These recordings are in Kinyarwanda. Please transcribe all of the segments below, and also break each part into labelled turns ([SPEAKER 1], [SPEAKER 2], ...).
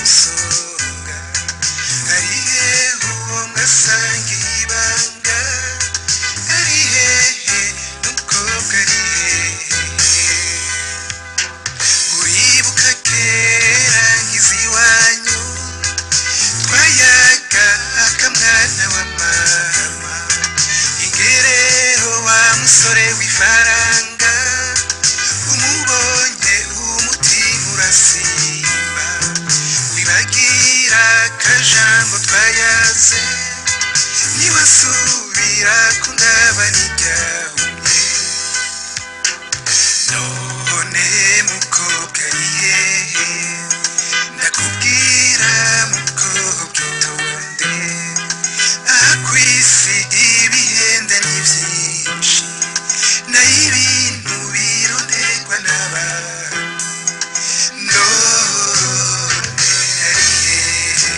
[SPEAKER 1] umusonga ari hehe uwo mwansangiye ibanga ari hehe n'umukobwa ari hehe uribuka kera nk'iziwanyu twayaga akamwana wa mama ingerero wamusore w'ifaranga umubonye umutima urasimba wibagira akajambo twayaze niwasubira kundaba n'iryahumye none mukobwa ari hehe ndakubwira mukobwa utonde aha kw'isi ibihenda ni byinshi nayo ibintu bironderwa n'abantu none ari hehe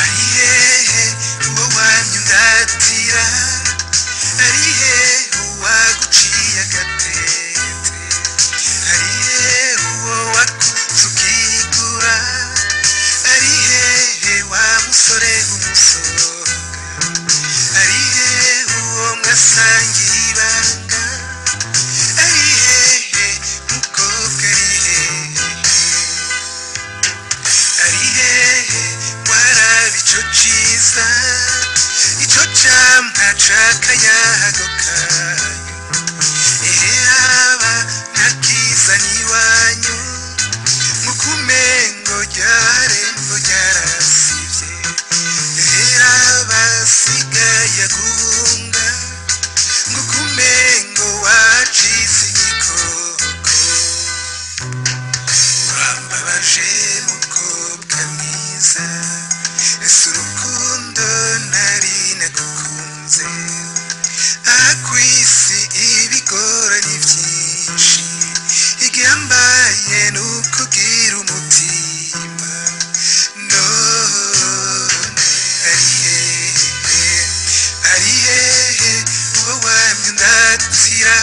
[SPEAKER 1] ari hehe uwo wamye undatira ari hehe uwaguciye agatete ari hehe uwo wakunze ukigura ari hehe wamusore umusonga ari hehe uwo mwansangiye ibanga ari hehe mukobwa ari hehe ari hehe waraba ico ciza ico camwa c'akayago kanyu eheraba ntakiza n'iwanyu mukumengo ryarembo ryarasivye eheraba sigaye guhunga ngukumengo wacitse igikoko urambabaje mukobwa mwiza ese urukundo nari nagukunze aha kw'isi ibigoranye byinshi igihambaye n'ukugire umutima none ari hehe uwo wamye undatira